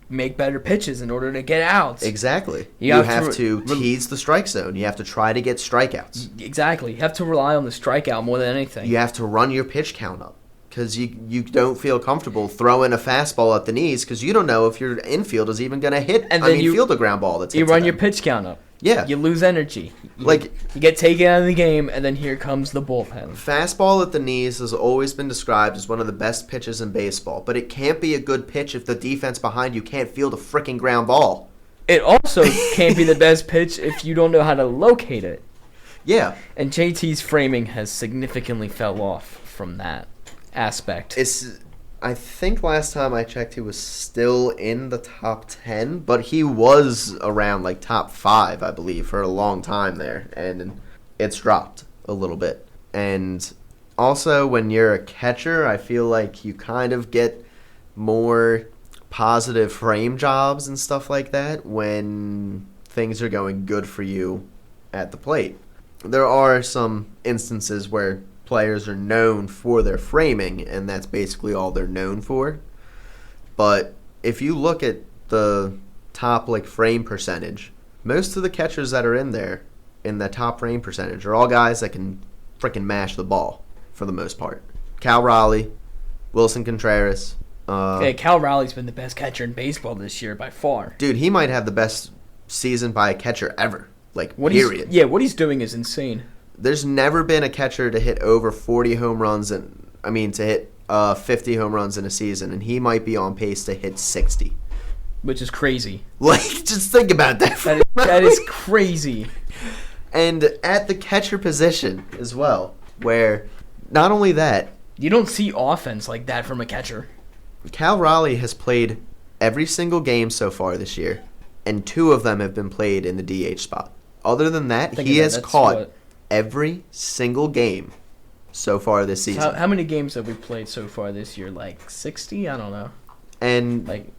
make better pitches in order to get outs. Exactly. You have to tease the strike zone. You have to try to get strikeouts. Exactly. You have to rely on the strikeout more than anything. You have to run your pitch count up because you don't feel comfortable throwing a fastball at the knees because you don't know if your infield is even going to hit. Field a ground ball. You run your pitch count up. Yeah. You lose energy. You get taken out of the game, and then here comes the bullpen. Fastball at the knees has always been described as one of the best pitches in baseball, but it can't be a good pitch if the defense behind you can't field a freaking ground ball. It also can't be the best pitch if you don't know how to locate it. Yeah. And JT's framing has significantly fell off from that aspect. I think last time I checked he was still in the top 10, but he was around like top 5, I believe, for a long time there, and it's dropped a little bit. And also when you're a catcher, I feel like you kind of get more positive frame jobs and stuff like that when things are going good for you at the plate. There are some instances where players are known for their framing, and that's basically all they're known for. But if you look at the top frame percentage, most of the catchers that are in there in the top frame percentage are all guys that can freaking mash the ball for the most part. Cal Raleigh, Wilson Contreras. Cal Raleigh's been the best catcher in baseball this year by far. Dude, he might have the best season by a catcher ever. Period. What he's doing is insane. There's never been a catcher to hit over 40 home runs to hit 50 home runs in a season, and he might be on pace to hit 60. Which is crazy. Just think about that. That is crazy. And at the catcher position as well, where not only that, you don't see offense like that from a catcher. Cal Raleigh has played every single game so far this year, and 2 of them have been played in the DH spot. Other than that, he has caught every single game so far this season. How many games have we played so far this year? 60? I don't know. And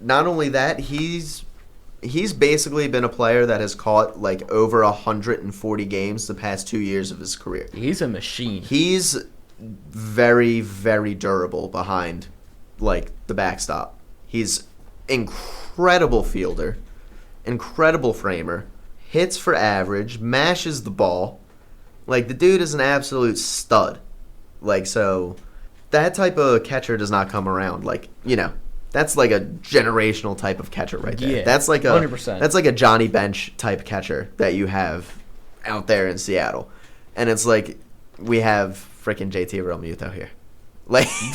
not only that, he's basically been a player that has caught over 140 games the past 2 years of his career. He's a machine. He's very, very durable behind the backstop. He's incredible fielder, incredible framer, hits for average, mashes the ball. The dude is an absolute stud. So that type of catcher does not come around. That's a generational type of catcher right there. Yeah, that's 100%. That's a Johnny Bench type catcher that you have out there in Seattle. And it's we have freaking JT Realmuto here.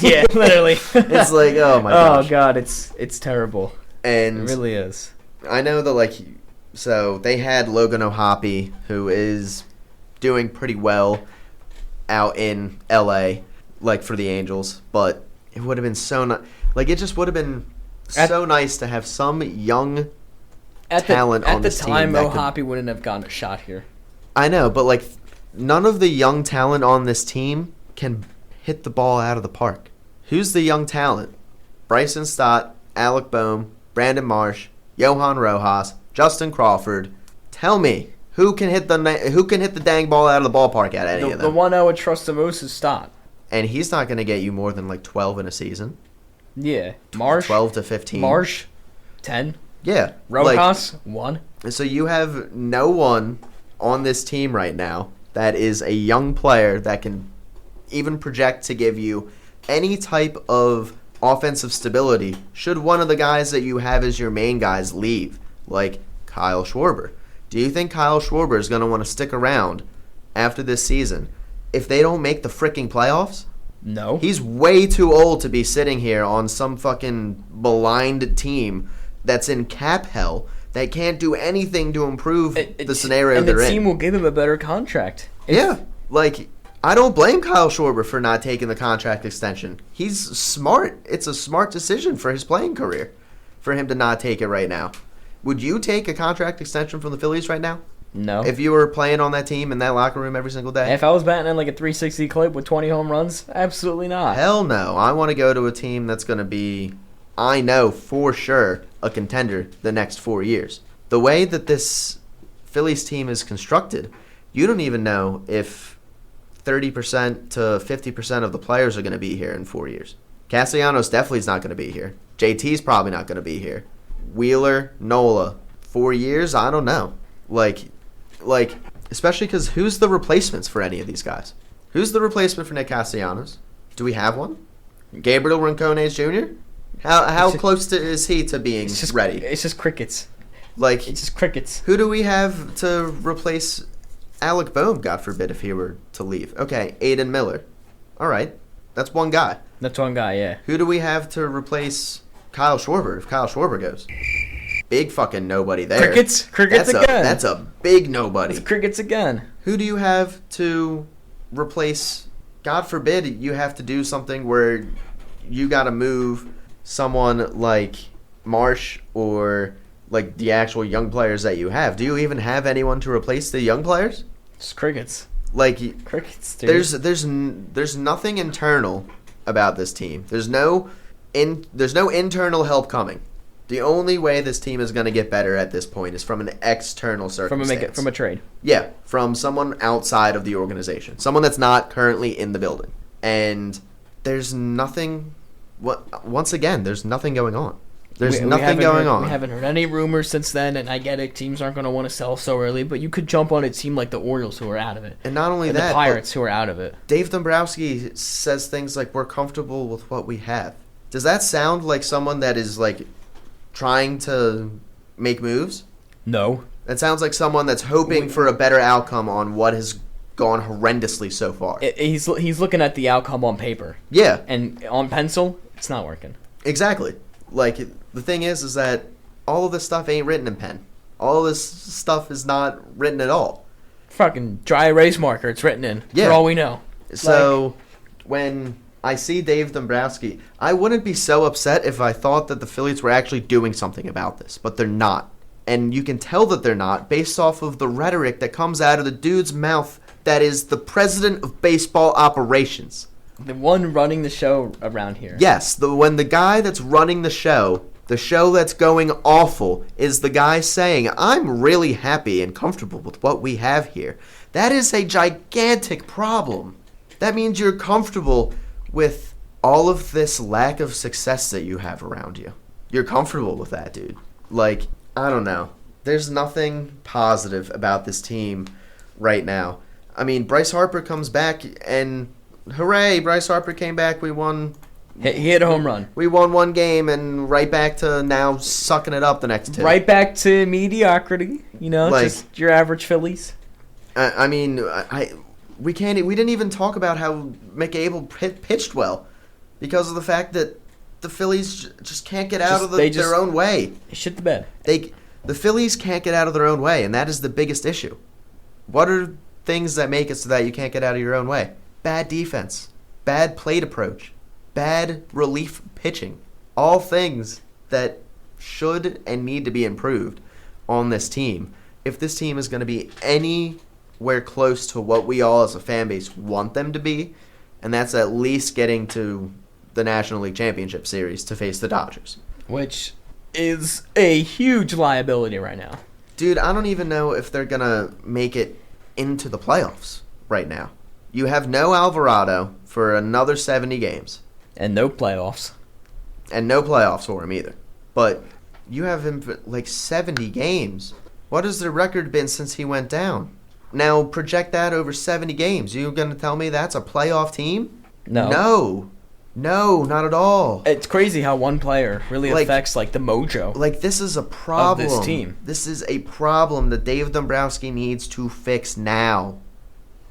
Yeah, literally. It's oh my gosh. Oh god, it's terrible. And it really is. I know that so they had Logan O'Hoppe, who is doing pretty well out in LA for the Angels, but it would have been so it just would have been so nice to have some young talent on this team. At the time, O'Hoppe wouldn't have gotten a shot here. I know, but none of the young talent on this team can hit the ball out of the park. Who's the young talent? Bryson Stott, Alec Boehm, Brandon Marsh, Johan Rojas, Justin Crawford. Tell me, who can hit the dang ball out of the ballpark at any of them? The one I would trust the most is Stott. And he's not going to get you more than 12 in a season. Yeah. Marsh. 12 to 15. Marsh, 10. Yeah. Rojas, 1. So you have no one on this team right now that is a young player that can even project to give you any type of offensive stability should one of the guys that you have as your main guys leave, like Kyle Schwarber. Do you think Kyle Schwarber is going to want to stick around after this season if they don't make the freaking playoffs? No. He's way too old to be sitting here on some fucking maligned team that's in cap hell that can't do anything to improve the scenario they're in. And the team will give him a better contract. Yeah. I don't blame Kyle Schwarber for not taking the contract extension. He's smart. It's a smart decision for his playing career for him to not take it right now. Would you take a contract extension from the Phillies right now? No. If you were playing on that team in that locker room every single day? If I was batting in like a 360 clip with 20 home runs, absolutely not. Hell no. I want to go to a team that's going to be, I know for sure, a contender the next 4 years. The way that this Phillies team is constructed, you don't even know if 30% to 50% of the players are going to be here in 4 years. Castellanos definitely is not going to be here. JT's probably not going to be here. Wheeler, Nola, 4 years? I don't know. Like, especially because who's the replacements for any of these guys? Who's the replacement for Nick Castellanos? Do we have one? Gabriel Rincones Jr.? How close is he to being ready? It's just crickets. Like, It's just crickets. who do we have to replace Alec Boehm, God forbid, if he were to leave? Okay, Aiden Miller. All right, that's one guy. That's one guy, yeah. Who do we have to replace Kyle Schwarber if Kyle Schwarber goes? Big fucking nobody there. Crickets again. That's a big nobody. It's crickets again. Who do you have to replace? God forbid you have to do something where you got to move someone like Marsh or like the actual young players that you have. Do you even have anyone to replace the young players? It's crickets. Like, Crickets, dude. there's nothing internal about this team. There's no internal help coming. The only way this team is going to get better at this point is from an external circumstance. From a trade. Yeah, from someone outside of the organization. Someone that's not currently in the building. And there's nothing... Once again, there's nothing going on. There's nothing going on. We haven't heard any rumors since then, and I get it. Teams aren't going to want to sell so early, but you could jump on a team like the Orioles who are out of it. And not only and that, the Pirates who are out of it. Dave Dombrowski says things like, we're comfortable with what we have. Does that sound like someone that is, like, trying to make moves? No. That sounds like someone that's hoping for a better outcome on what has gone horrendously so far. He's looking at the outcome on paper. Yeah. And on pencil, it's not working. Exactly. Like, the thing is that all of this stuff ain't written in pen. All of this stuff is not written at all. Fucking dry erase marker, it's written in. Yeah. For all we know. So, when I see Dave Dombrowski, I wouldn't be so upset if I thought that the Phillies were actually doing something about this, but they're not. And you can tell that they're not based off of the rhetoric that comes out of the dude's mouth that is the president of baseball operations. The one running the show around here. Yes, when the guy that's running the show that's going awful, is the guy saying, I'm really happy and comfortable with what we have here. That is a gigantic problem. That means you're comfortable with all of this lack of success that you have around you. You're comfortable with that, dude. Like, I don't know. There's nothing positive about this team right now. I mean, Bryce Harper comes back and... Hooray, Bryce Harper came back. We won. He hit a home run. We won one game and right back to now sucking it up the next two. Right back to mediocrity, just your average Phillies. I mean, we didn't even talk about how McAble pitched well because of the fact that the Phillies just can't get out of their own way. They shit the bed. The Phillies can't get out of their own way, and that is the biggest issue. What are things that make it so that you can't get out of your own way? Bad defense, bad plate approach, bad relief pitching. All things that should and need to be improved on this team. If this team is going to be anywhere close to what we all as a fan base want them to be, and that's at least getting to the National League Championship Series to face the Dodgers. Which is a huge liability right now. Dude, I don't even know if they're going to make it into the playoffs right now. You have no Alvarado for another 70 games. And no playoffs. And no playoffs for him either. But you have him for like 70 games. What has their record been since he went down? Now project that over 70 games. You going to tell me that's a playoff team? No. No, not at all. It's crazy how one player really affects the mojo. Like, this is a problem. Of this team. This is a problem that Dave Dombrowski needs to fix now.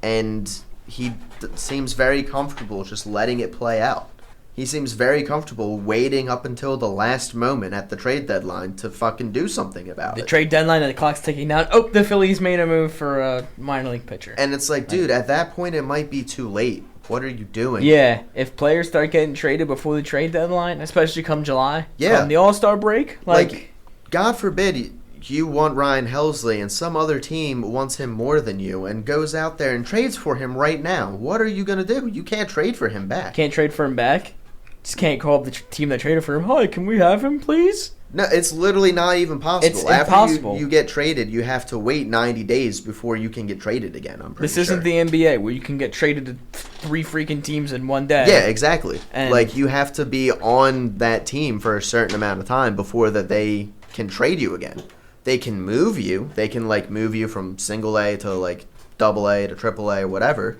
And he seems very comfortable just letting it play out. He seems very comfortable waiting up until the last moment at the trade deadline to fucking do something about it. The trade deadline and the clock's ticking down. Oh, the Phillies made a move for a minor league pitcher. And it's like, dude, at that point it might be too late. What are you doing? Yeah, if players start getting traded before the trade deadline, especially come July, come the All-Star break, like God forbid you want Ryan Helsley and some other team wants him more than you and goes out there and trades for him right now, what are you going to do? You can't trade for him back. Can't trade for him back? Just can't call up the team that traded for him. Hi, can we have him, please? No, it's literally not even possible. It's After impossible. you get traded, you have to wait 90 days before you can get traded again, I'm pretty sure. This isn't the NBA where you can get traded to 3 freaking teams in one day. Yeah, exactly. And like, you have to be on that team for a certain amount of time before that they can trade you again. They can move you. They can, like, move you from single A to, like, double A to triple A or whatever.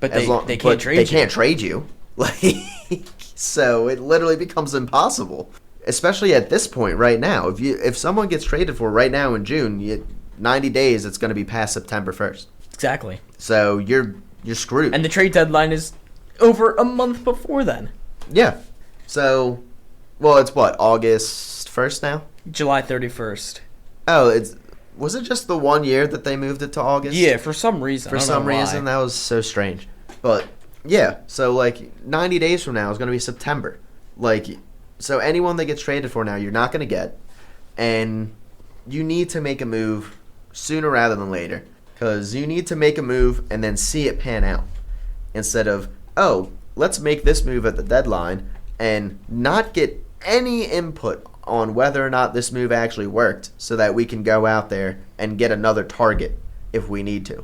But they can't trade you. They can't trade you. Like, so it literally becomes impossible. Especially at this point right now. If someone gets traded for right now in June, 90 days, it's going to be past September 1st. Exactly. So you're screwed. And the trade deadline is over a month before then. Yeah. So, well, it's what, August 1st now? July 31st. Oh, was it just the 1 year that they moved it to August? Yeah, for some reason. For some reason, that was so strange. But, yeah, so, like, 90 days from now is going to be September. Like, so anyone that gets traded for now, you're not going to get. And you need to make a move sooner rather than later. Because you need to make a move and then see it pan out. Instead of, oh, let's make this move at the deadline and not get any input on whether or not this move actually worked so that we can go out there and get another target if we need to.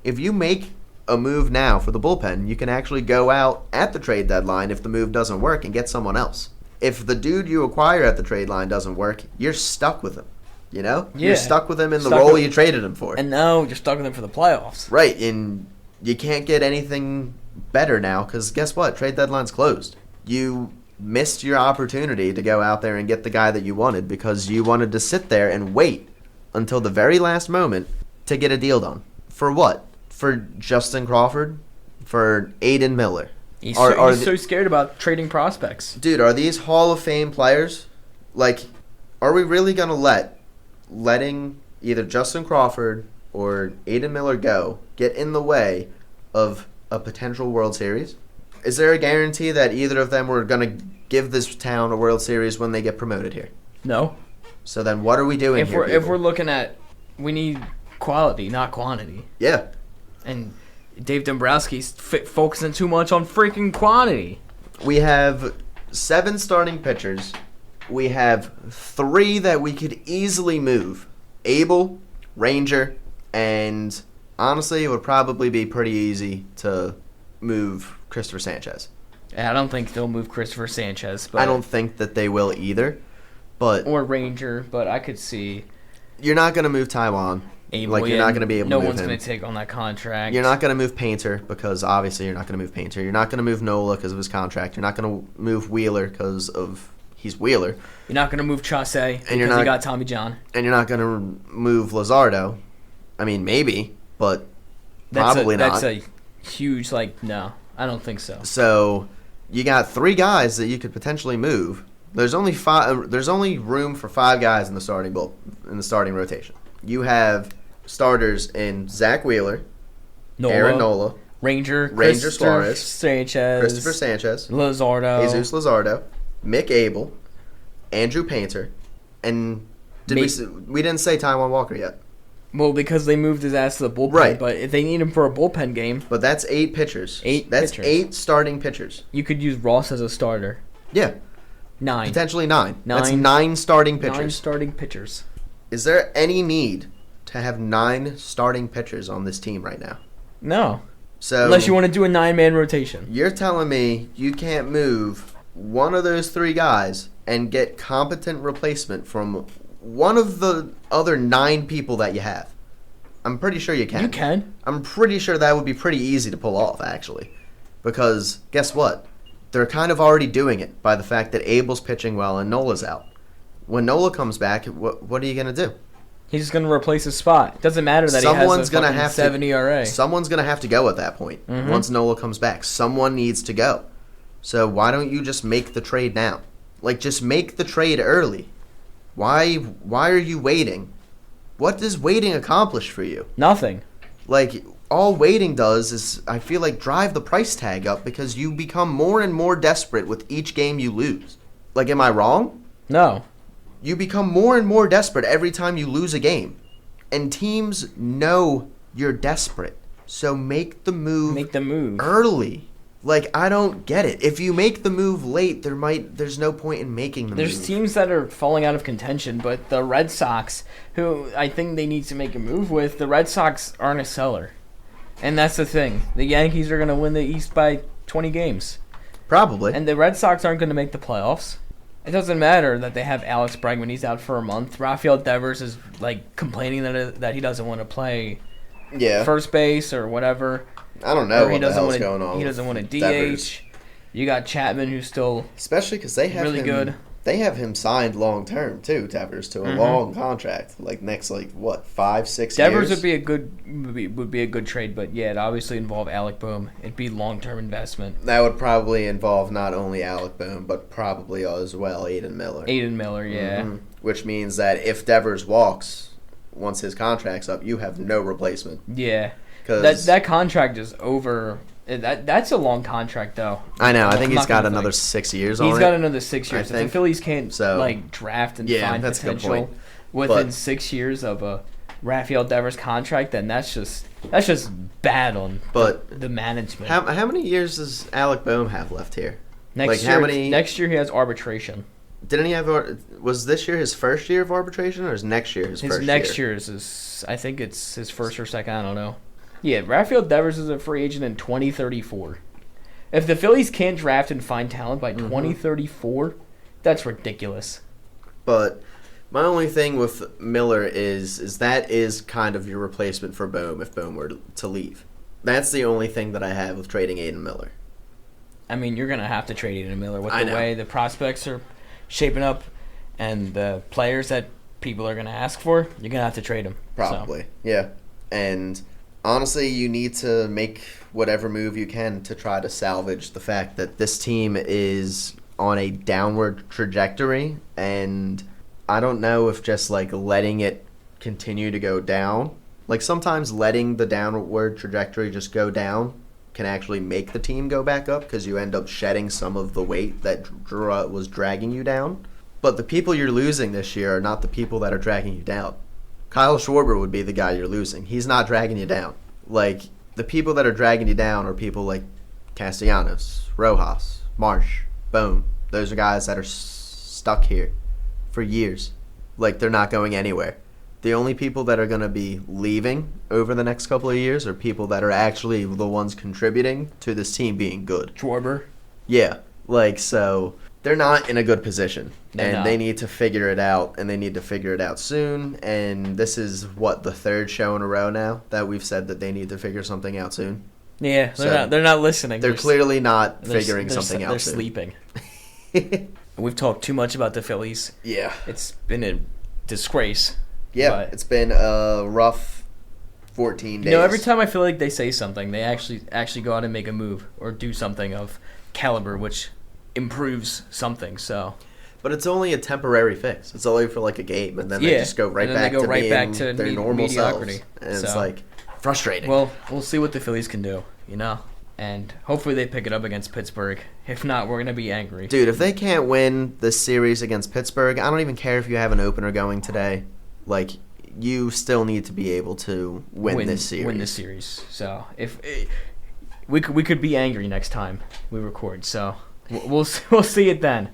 If you make a move now for the bullpen, you can actually go out at the trade deadline if the move doesn't work and get someone else. If the dude you acquire at the trade line doesn't work, you're stuck with him. You know? Yeah. You're stuck with him in the role you traded him for. And now you're stuck with him for the playoffs. Right, and you can't get anything better now because guess what? Trade deadline's closed. You missed your opportunity to go out there and get the guy that you wanted because you wanted to sit there and wait until the very last moment to get a deal done. For what? For Justin Crawford? For Aiden Miller? He's so scared about trading prospects. Dude, are these Hall of Fame players? Like, are we really going to letting either Justin Crawford or Aiden Miller get in the way of a potential World Series? Is there a guarantee that either of them were going to give this town a World Series when they get promoted here? No. So then what are we doing here, if we're looking at, we need quality, not quantity. Yeah. And Dave Dombrowski's focusing too much on freaking quantity. We have 7 starting pitchers. We have 3 that we could easily move. Abel, Ranger, and honestly, it would probably be pretty easy to move Christopher Sanchez. I don't think they'll move Christopher Sanchez. But I don't think that they will either. Or Ranger, but I could see. You're not going to move Taiwan. Abel, you're not going to be able to move him. No one's going to take on that contract. You're not going to move Painter because obviously you're not going to move Painter. You're not going to move Nola because of his contract. You're not going to move Wheeler because of he's Wheeler. You're not going to move Chaussee because you got Tommy John. And you're not going to move Luzardo. I mean, maybe, but probably not. That's a huge, no, I don't think so. So you got 3 guys that you could potentially move. There's only 5. There's only room for 5 guys in the starting rotation. You have starters in Zach Wheeler, Aaron Nola, Ranger Suarez, Christopher Sanchez, Luzardo, Jesus Luzardo, Mick Abel, Andrew Painter, and we didn't say Taijuan Walker yet. Well, because they moved his ass to the bullpen, right. But if they need him for a bullpen game... But that's 8 pitchers. That's 8 starting pitchers. You could use Ross as a starter. Yeah. 9. Potentially 9. That's 9 starting pitchers. 9 starting pitchers. Is there any need to have 9 starting pitchers on this team right now? No. So unless you want to do a 9-man rotation. You're telling me you can't move one of those 3 guys and get competent replacement from one of the other 9 people that you have? I'm pretty sure you can. You can. I'm pretty sure that would be pretty easy to pull off, actually. Because, guess what? They're kind of already doing it by the fact that Abel's pitching well and Nola's out. When Nola comes back, what are you going to do? He's just going to replace his spot. It doesn't matter that he has a 7 ERA. Someone's going to have to go at that point once Nola comes back. Someone needs to go. So why don't you just make the trade now? Just make the trade early. Why are you waiting? What does waiting accomplish for you? Nothing. All waiting does is, I feel drive the price tag up because you become more and more desperate with each game you lose. Am I wrong? No. You become more and more desperate every time you lose a game. And teams know you're desperate. So make the move early. Like, I don't get it. If you make the move late, there's no point in making the move. There's teams that are falling out of contention, but the Red Sox, who I think they need to make a move with, the Red Sox aren't a seller. And that's the thing. The Yankees are going to win the East by 20 games. Probably. And the Red Sox aren't going to make the playoffs. It doesn't matter that they have Alex Bregman. He's out for a month. Rafael Devers is like complaining that he doesn't want to play first base or whatever. I don't know what the hell's going on. He doesn't want to DH. Devers. You got Chapman, who's still especially because they have really good. They have him signed long term too, Devers, to a long contract, like next 5-6 years. Devers would be a good trade, but yeah, it obviously involve Alec Boehm. It'd be long-term investment. That would probably involve not only Alec Boehm, but probably as well Aiden Miller. Yeah. Mm-hmm. Which means that if Devers walks once his contract's up, you have no replacement. Yeah, that contract is over. That's a long contract, though. I know. I think he's got another 6 years on it. He's got another 6 years. If the Phillies can't draft and find that's potential a good point. within 6 years of a Rafael Devers contract, then that's just bad on the management. How many years does Alec Boehm have left here? Next year he has arbitration. Didn't he have? Was this year his first year of arbitration, or is next year his first year? Next year is I think it's his first or second. I don't know. Yeah, Rafael Devers is a free agent in 2034. If the Phillies can't draft and find talent by 2034, that's ridiculous. But my only thing with Miller is that is kind of your replacement for Boehm if Boehm were to leave. That's the only thing that I have with trading Aiden Miller. I mean, you're going to have to trade Aiden Miller with the way the prospects are shaping up and the players that people are going to ask for. You're going to have to trade him. Probably, yeah. And honestly, you need to make whatever move you can to try to salvage the fact that this team is on a downward trajectory, and I don't know if just letting it continue to go down. Sometimes letting the downward trajectory just go down can actually make the team go back up because you end up shedding some of the weight that was dragging you down. But the people you're losing this year are not the people that are dragging you down. Kyle Schwarber would be the guy you're losing. He's not dragging you down. The people that are dragging you down are people like Castellanos, Rojas, Marsh, Boehm. Those are guys that are stuck here for years. They're not going anywhere. The only people that are going to be leaving over the next couple of years are people that are actually the ones contributing to this team being good. Schwarber? Yeah. So they're not in a good position. They need to figure it out, and they need to figure it out soon. And this is, the third show in a row now that we've said that they need to figure something out soon. Yeah, they're not listening. They're clearly not figuring something out soon. They're sleeping. We've talked too much about the Phillies. Yeah. It's been a disgrace. Yeah, it's been a rough 14 days. Every time I feel like they say something, they actually go out and make a move or do something of caliber, which improves something. So, but it's only a temporary fix. It's only for a game, and then they just go right back to their normal mediocrity. Selves. And it's frustrating. Well, we'll see what the Phillies can do, and hopefully they pick it up against Pittsburgh. If not, we're gonna be angry. Dude, if they can't win this series against Pittsburgh, I don't even care if you have an opener going today. You still need to be able to win this series. Win this series. So if we could be angry next time we record. So we'll see it then.